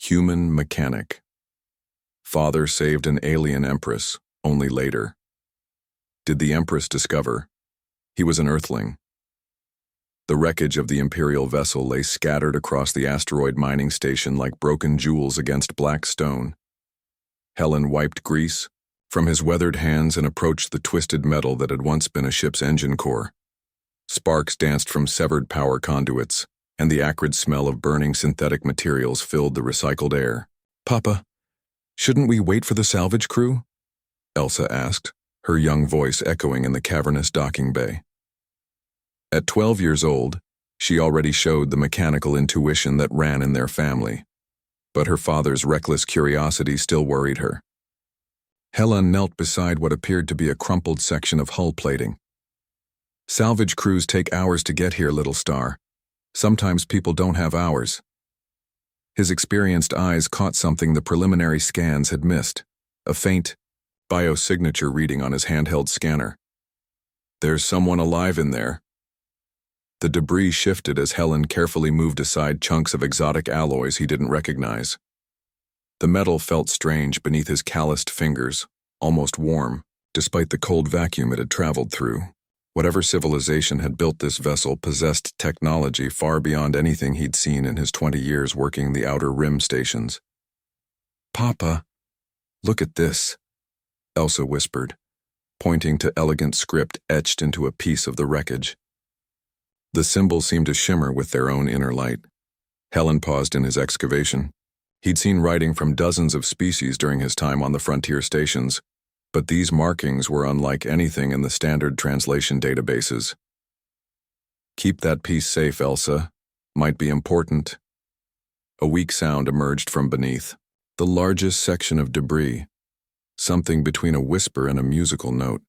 Human mechanic. Father saved an alien Empress, only later. Did the Empress discover? He was an Earthling. The wreckage of the Imperial vessel lay scattered across the asteroid mining station like broken jewels against black stone. Helen wiped grease from his weathered hands and approached the twisted metal that had once been a ship's engine core. Sparks danced from severed power conduits, and the acrid smell of burning synthetic materials filled the recycled air. "Papa, shouldn't we wait for the salvage crew?" Elsa asked, her young voice echoing in the cavernous docking bay. At 12 years old, she already showed the mechanical intuition that ran in their family, but her father's reckless curiosity still worried her. Helen knelt beside what appeared to be a crumpled section of hull plating. "Salvage crews take hours to get here, little star. Sometimes people don't have hours." His experienced eyes caught something the preliminary scans had missed, a faint biosignature reading on his handheld scanner. "There's someone alive in there." The debris shifted as Helen carefully moved aside chunks of exotic alloys he didn't recognize. The metal felt strange beneath his calloused fingers, almost warm, despite the cold vacuum it had traveled through. Whatever civilization had built this vessel possessed technology far beyond anything he'd seen in his 20 years working the outer rim stations. "Papa, look at this," Elsa whispered, pointing to elegant script etched into a piece of the wreckage. The symbols seemed to shimmer with their own inner light. Helen paused in his excavation. He'd seen writing from dozens of species during his time on the frontier stations, but these markings were unlike anything in the standard translation databases. "Keep that piece safe, Elsa. Might be important." A weak sound emerged from beneath. The largest section of debris, something between a whisper and a musical note.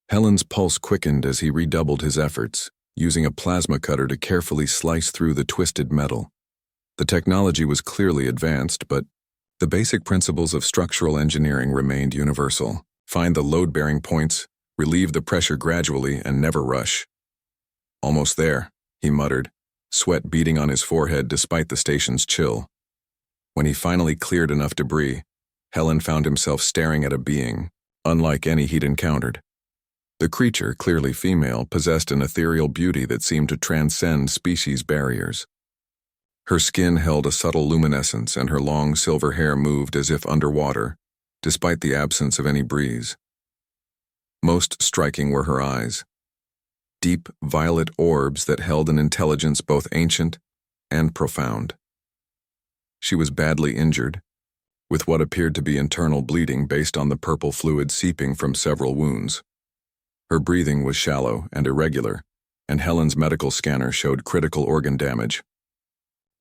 Helen's pulse quickened as he redoubled his efforts, using a plasma cutter to carefully slice through the twisted metal. The technology was clearly advanced, but the basic principles of structural engineering remained universal. Find the load-bearing points, relieve the pressure gradually, and never rush. "Almost there," he muttered, sweat beading on his forehead despite the station's chill. When he finally cleared enough debris, Helen found himself staring at a being, unlike any he'd encountered. The creature, clearly female, possessed an ethereal beauty that seemed to transcend species barriers. Her skin held a subtle luminescence, and her long silver hair moved as if underwater, despite the absence of any breeze. Most striking were her eyes, deep violet orbs that held an intelligence both ancient and profound. She was badly injured, with what appeared to be internal bleeding based on the purple fluid seeping from several wounds. Her breathing was shallow and irregular, and Helen's medical scanner showed critical organ damage.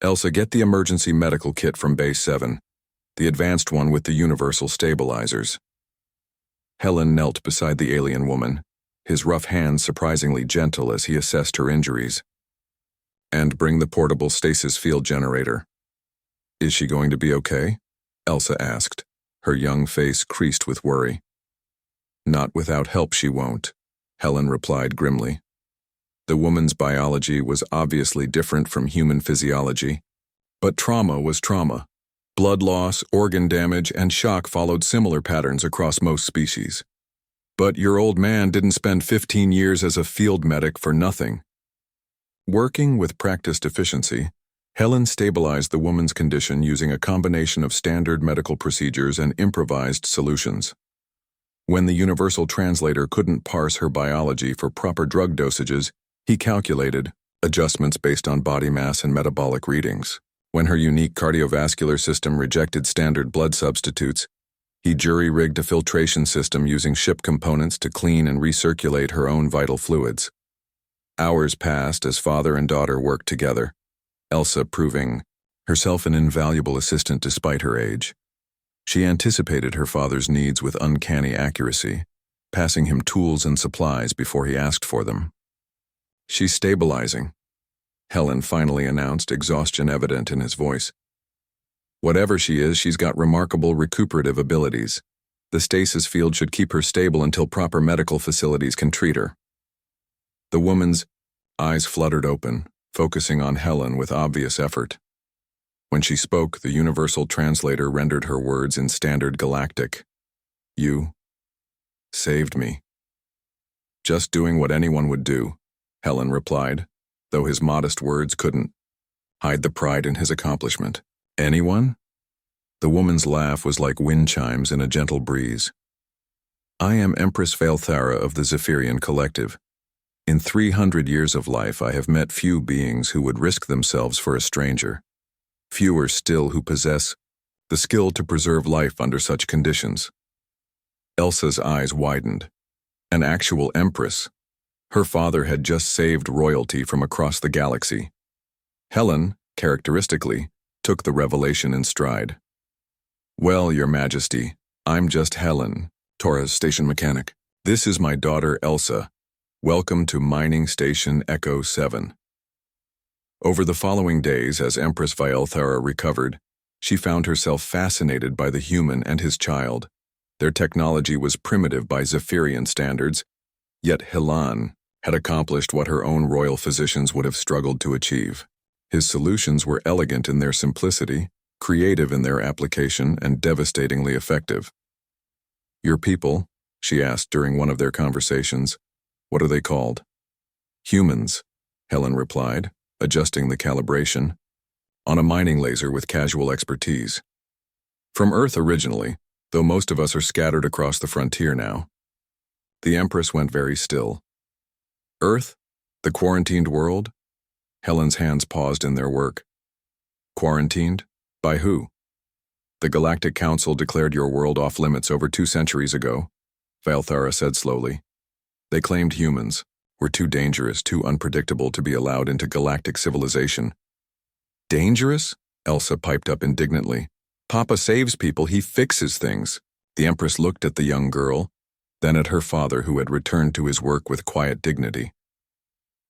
"Elsa, get the emergency medical kit from Base 7, the advanced one with the universal stabilizers." Helen knelt beside the alien woman, his rough hands surprisingly gentle as he assessed her injuries. "And bring the portable stasis field generator." "Is she going to be okay?" Elsa asked, her young face creased with worry. "Not without help she won't," Helen replied grimly. The woman's biology was obviously different from human physiology, but trauma was trauma. Blood loss, organ damage, and shock followed similar patterns across most species. But your old man didn't spend 15 years as a field medic for nothing. Working with practiced efficiency, Helen stabilized the woman's condition using a combination of standard medical procedures and improvised solutions. When the universal translator couldn't parse her biology for proper drug dosages, he calculated adjustments based on body mass and metabolic readings. When her unique cardiovascular system rejected standard blood substitutes, he jury-rigged a filtration system using ship components to clean and recirculate her own vital fluids. Hours passed as father and daughter worked together, Elsa proving herself an invaluable assistant despite her age. She anticipated her father's needs with uncanny accuracy, passing him tools and supplies before he asked for them. "She's stabilizing," Helen finally announced, exhaustion evident in his voice. "Whatever she is, she's got remarkable recuperative abilities. The stasis field should keep her stable until proper medical facilities can treat her." The woman's eyes fluttered open, focusing on Helen with obvious effort. When she spoke, the universal translator rendered her words in standard galactic. You saved me. Just doing what anyone would do, Helen replied, though his modest words couldn't hide the pride in his accomplishment. Anyone? The woman's laugh was like wind chimes in a gentle breeze. I am Empress Valthara of the Zephyrian Collective. In 300 years of life, I have met few beings who would risk themselves for a stranger. Fewer still who possess the skill to preserve life under such conditions. Elsa's eyes widened. An actual empress. Her father had just saved royalty from across the galaxy. Helen, characteristically, took the revelation in stride. Well, Your Majesty, I'm just Helen, Torres station mechanic. This is my daughter Elsa. Welcome to Mining Station Echo 7. Over the following days, as Empress Valthara recovered, she found herself fascinated by the human and his child. Their technology was primitive by Zephyrian standards, yet Helen had accomplished what her own royal physicians would have struggled to achieve. His solutions were elegant in their simplicity, creative in their application, and devastatingly effective. Your people, she asked during one of their conversations, what are they called? Humans, Helen replied, adjusting the calibration, on a mining laser with casual expertise. From Earth originally, though most of us are scattered across the frontier now. The Empress went very still. Earth? The quarantined world? Helen's hands paused in their work. Quarantined? By who? The Galactic Council declared your world off limits over 2 centuries ago, Valthara said slowly. They claimed humans were too dangerous, too unpredictable to be allowed into galactic civilization. Dangerous? Elsa piped up indignantly. Papa saves people, he fixes things. The Empress looked at the young girl, then at her father who had returned to his work with quiet dignity.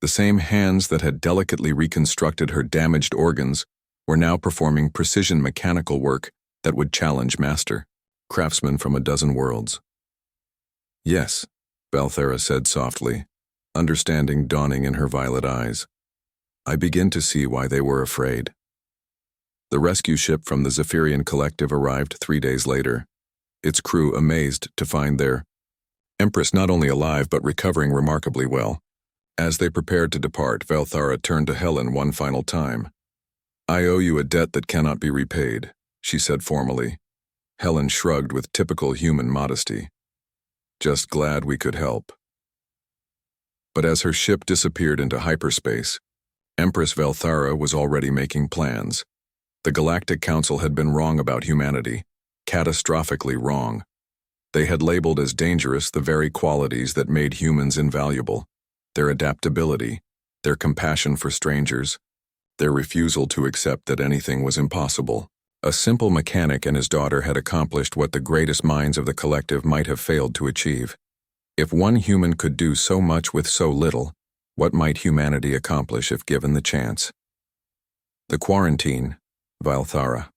The same hands that had delicately reconstructed her damaged organs were now performing precision mechanical work that would challenge master, craftsmen from a dozen worlds. Yes, Valthara said softly, understanding dawning in her violet eyes. I begin to see why they were afraid. The rescue ship from the Zephyrian Collective arrived 3 days later, its crew amazed to find their Empress not only alive but recovering remarkably well. As they prepared to depart, Valthara turned to Helen one final time. I owe you a debt that cannot be repaid, she said formally. Helen shrugged with typical human modesty. Just glad we could help. But as her ship disappeared into hyperspace, Empress Valthara was already making plans. The Galactic Council had been wrong about humanity, catastrophically wrong. They had labeled as dangerous the very qualities that made humans invaluable. Their adaptability, their compassion for strangers, their refusal to accept that anything was impossible. A simple mechanic and his daughter had accomplished what the greatest minds of the collective might have failed to achieve. If one human could do so much with so little, what might humanity accomplish if given the chance? The quarantine, Valthara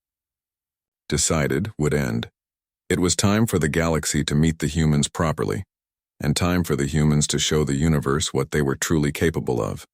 decided, would end. It was time for the galaxy to meet the humans properly, and time for the humans to show the universe what they were truly capable of.